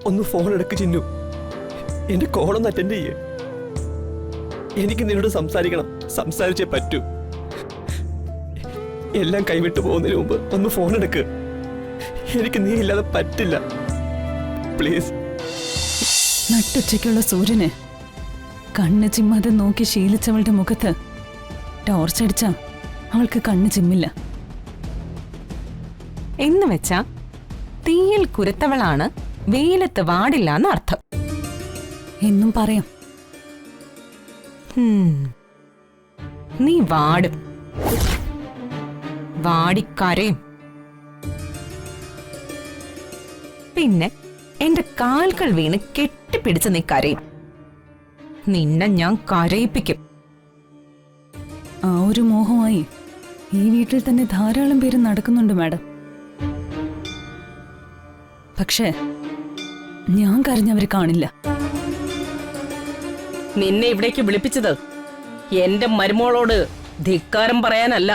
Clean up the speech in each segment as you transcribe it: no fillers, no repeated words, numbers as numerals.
ഒന്ന് ഫോൺ എടുക്ക് ചിന്നു. എന്റെ കോളൊന്ന് അറ്റൻഡ് ചെയ്യേ. എനിക്ക് നിന്നോട് സംസാരിക്കണം, സംസാരിച്ചേ പറ്റൂ. എല്ലാം കൈവിട്ടു പോകുന്നതിന് മുമ്പ് ഒന്ന് ഫോൺ എടുക്ക്. എനിക്ക് നീ ഇല്ലാതെ പറ്റില്ല, പ്ലീസ്. നട്ടുച്ചയ്ക്കുള്ള സൂര്യന് കണ്ണ് ചിമ്മാതെ നോക്കി ശീലിച്ചവളുടെ മുഖത്ത് ടോർച്ചടിച്ച അവൾക്ക് കണ്ണ് ചിമ്മില്ല. എന്ന് വെച്ചാ തീയിൽ കുരുത്തവളാണ്, വെയിലത്ത് വാടില്ല എന്നർത്ഥം എന്നും പറയാം. നീ വാടും, വാടിക്കരയും. പിന്നെ എന്റെ കാൽകൾ വീണ് കെട്ടിപ്പിടിച്ച് നീ കരയും. നിന്നെ ഞാൻ കരയിപ്പിക്കും. ആ ഒരു മോഹമായി ഈ വീട്ടിൽ തന്നെ ധാരാളം പേര് നടക്കുന്നുണ്ട് മാഡം. പക്ഷേ ഞാൻ കരഞ്ഞവര് കാണില്ല. നിന്നെ ഇവിടേക്ക് വിളിപ്പിച്ചത് എന്റെ മരുമോളോട് ധിക്കാരം പറയാനല്ല.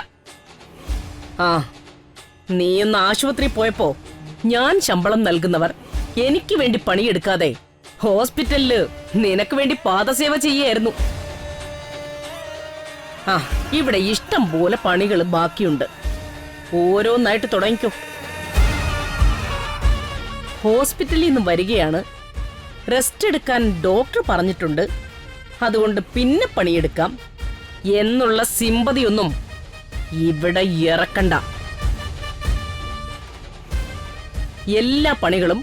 ആ, നീയൊന്ന് ആശുപത്രി പോയപ്പോ ഞാൻ ശമ്പളം നൽകുന്നവർ എനിക്ക് വേണ്ടി പണിയെടുക്കാതെ ഹോസ്പിറ്റലില് നിനക്ക് വേണ്ടി പാദസേവ ചെയ്യായിരുന്നു. ആ, ഇവിടെ ഇഷ്ടം പോലെ പണികൾ ബാക്കിയുണ്ട്. ഓരോന്നായിട്ട് തുടങ്ങിക്കോ. ഹോസ്പിറ്റലിൽ നിന്ന് വരികയാണ്, റെസ്റ്റ് എടുക്കാൻ ഡോക്ടർ പറഞ്ഞിട്ടുണ്ട്, അതുകൊണ്ട് പിന്നെ പണിയെടുക്കാം എന്നുള്ള സിമ്പതിയൊന്നും ഇവിടെ ഇറക്കണ്ട. എല്ലാ പണികളും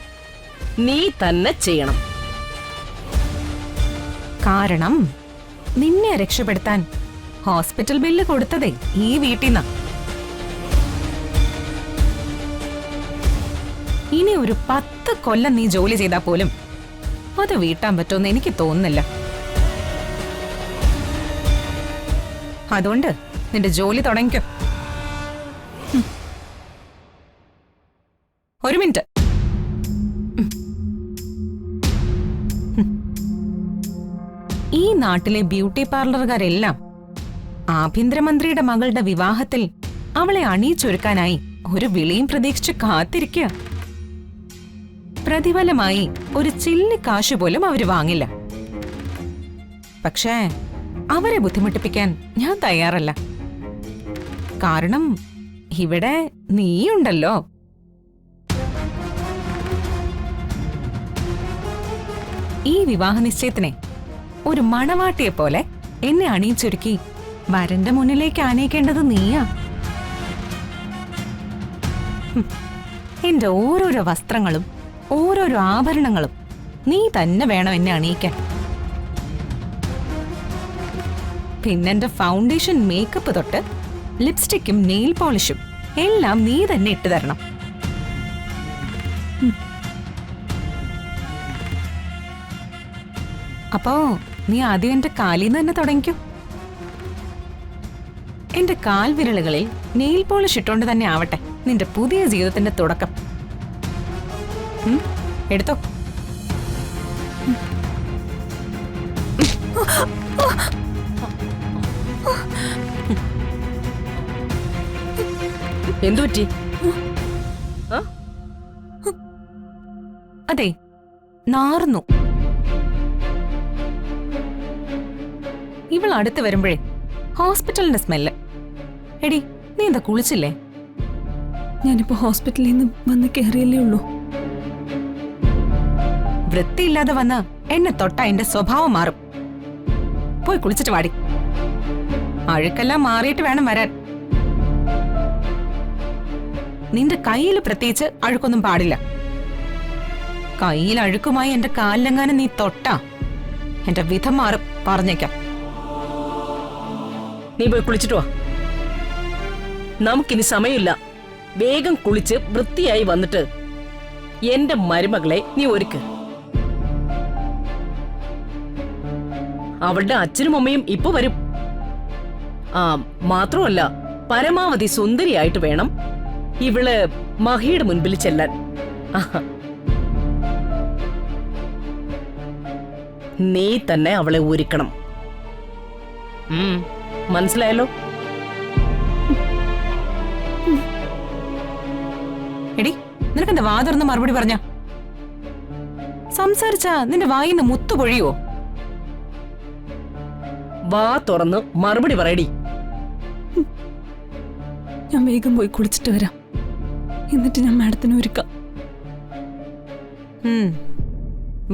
നീ തന്നെ ചെയ്യണം. കാരണം നിന്നെ രക്ഷപ്പെടുത്താൻ ഹോസ്പിറ്റൽ ബില്ല് കൊടുത്തതേ ഈ വീട്ടിൽ നിന്നാ. ഇനി ഒരു 10 കൊല്ലം നീ ജോലി ചെയ്താൽ പോലും അത് വീട്ടാൻ പറ്റുമെന്ന് എനിക്ക് തോന്നുന്നില്ല. അതുകൊണ്ട് നിന്റെ ജോലി തുടങ്ങിക്കോ. ഒരു മിനിറ്റ്. ഈ നാട്ടിലെ ബ്യൂട്ടി പാർലറുകാരെല്ലാം ആഭ്യന്തരമന്ത്രിയുടെ മകളുടെ വിവാഹത്തിൽ അവളെ അണിയിച്ചൊരുക്കാനായി ഒരു വിളിയും പ്രതീക്ഷിച്ച് കാത്തിരിക്കുക. പ്രതിഫലമായി ഒരു ചില്ലി കാശ് പോലും അവര് വാങ്ങില്ല. പക്ഷേ അവരെ ബുദ്ധിമുട്ടിപ്പിക്കാൻ ഞാൻ തയ്യാറല്ല. കാരണം ഇവിടെ നീയുണ്ടല്ലോ. ഈ വിവാഹ നിശ്ചയത്തിനെ ഒരു മണവാട്ടിയെ പോലെ എന്നെ അണിയിച്ചൊരുക്കി വരന്റെ മുന്നിലേക്ക് ആനയിക്കേണ്ടത് നീയാ. എന്റെ ഓരോരോ വസ്ത്രങ്ങളും ഓരോരോ ആഭരണങ്ങളും നീ തന്നെ വേണം എന്നെ അണിയിക്കാൻ. പിന്നെന്റെ ഫൗണ്ടേഷൻ, മേക്കപ്പ് തൊട്ട് ലിപ്സ്റ്റിക്കും നെയിൽ പോളിഷും എല്ലാം നീ തന്നെ ഇട്ടു തരണം. അപ്പോ നീ ആദ്യം എന്റെ കാലിന്ന് തന്നെ തുടങ്ങിക്കോ. എന്റെ കാൽവിരലുകളിൽ നെയിൽ പോളിഷ് ഇട്ടോണ്ട് തന്നെ ആവട്ടെ നിന്റെ പുതിയ ജീവിതത്തിന്റെ തുടക്കം. എടുത്തോ. എന്തുപറ്റി? അതെ, നാർന്നു. ഇവൾ അടുത്ത് വരുമ്പോഴേ ഹോസ്പിറ്റലിന്റെ സ്മെല്ല്. എടി, നീ എന്താ കുളിച്ചില്ലേ? ഞാനിപ്പോ ഹോസ്പിറ്റലിൽ നിന്ന് വന്ന് കയറിയല്ലേ ഉള്ളൂ. വൃത്തിയില്ലാതെ വന്ന് എന്നെ തൊട്ട എന്റെ സ്വഭാവം മാറും. പോയി കുളിച്ചിട്ട് വാടി. അഴുക്കെല്ലാം മാറിയിട്ട് വേണം വരാൻ. നിന്റെ കയ്യിൽ പ്രത്യേകിച്ച് അഴുക്കൊന്നും പാടില്ല. കയ്യിൽ അഴുക്കുമായി എന്റെ കാലിലെങ്ങാനും നീ തൊട്ടാ എന്റെ വിധം മാറും, പറഞ്ഞേക്കാം. നീ പോയി കുളിച്ചിട്ട് വാ. നമുക്കിനി സമയമില്ല. വേഗം കുളിച്ച് വൃത്തിയായി വന്നിട്ട് എന്റെ മരുമകളെ നീ ഒരുക്ക്. അവളുടെ അച്ഛനും അമ്മയും ഇപ്പൊ വരും. ആ, മാത്രമല്ല പരമാവധി സുന്ദരിയായിട്ട് വേണം ഇവള് മഹിയുടെ മുൻപിൽ ചെല്ലാൻ. നീ തന്നെ അവളെ ഒരുക്കണം. മനസ്സിലായല്ലോ? എടി, നിനക്കെന്താ വാ തുറന്ന് മറുപടി പറഞ്ഞ? സംസാരിച്ചാ നിന്റെ വായിന്ന് മുത്തു പൊഴിയോ? വാ തുറന്ന് മറുപടി പറയടി. ഞാൻ വേഗം പോയി കുളിച്ചിട്ട് വരാം. എന്നിട്ട് ഞാൻ മാഡത്തിന് ഒരുക്കാം.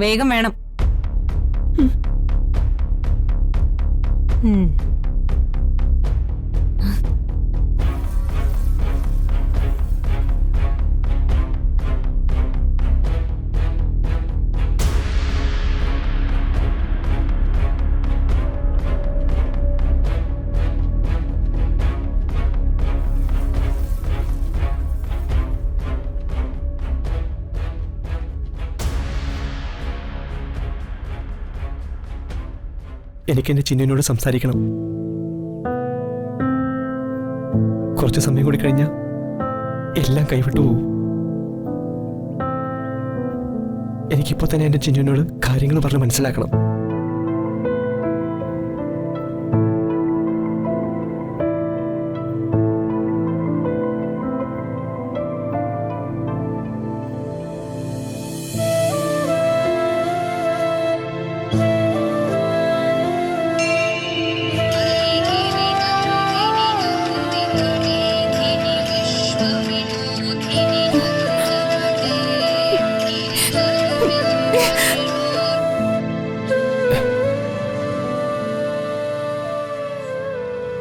വേഗം വേണം. എനിക്ക് എന്റെ ചിന്നുവിനോട് സംസാരിക്കണം. കുറച്ച് സമയം കൂടി കഴിഞ്ഞാൽ എല്ലാം കൈവിട്ടു പോകും. എനിക്കിപ്പോ തന്നെ എന്റെ ചിന്നുവിനോട് കാര്യങ്ങൾ പറഞ്ഞ് മനസ്സിലാക്കണം.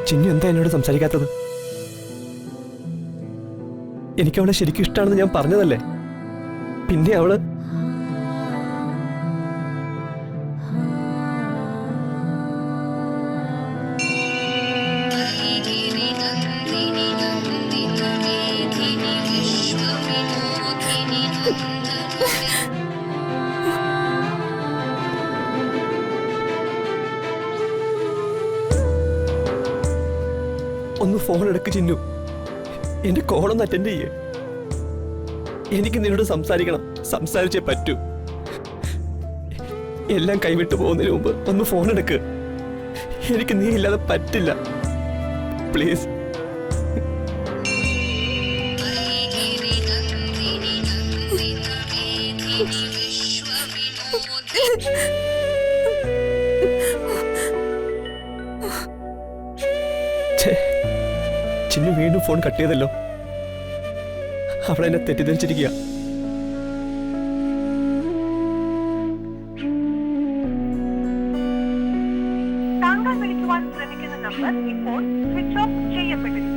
ചിന്നു എന്താ എന്നോട് സംസാരിക്കാത്തത്? എനിക്ക് അവളെ ശരിക്കും ഇഷ്ടമാണെന്ന് ഞാൻ പറഞ്ഞതല്ലേ. പിന്നെ അവള് ഒന്ന് ഫോൺ എടുക്ക് ചിന്നു. എന്റെ കോളൊന്ന് അറ്റൻഡ് ചെയ്യേ. എനിക്ക് നിന്നോട് സംസാരിക്കണം. സംസാരിച്ചേ പറ്റൂ. എല്ലാം കൈവിട്ടു പോകുന്നതിന് മുമ്പ് ഒന്ന് ഫോൺ എടുക്ക്. എനിക്ക് നീ ഇല്ലാതെ പറ്റില്ല. പ്ലീസ്. ചിന്നു വീണ്ടും ഫോൺ കട്ട് ചെയ്തല്ലോ. അവളെന്നെ തെറ്റിദ്ധരിച്ചിരിക്കുക. താങ്കൾ വിളിക്കുവാൻ ശ്രമിക്കുന്ന നമ്പർ ഇപ്പോൾ സ്വിച്ച് ഓഫ് ചെയ്യപ്പെട്ടിരിക്കുന്നു.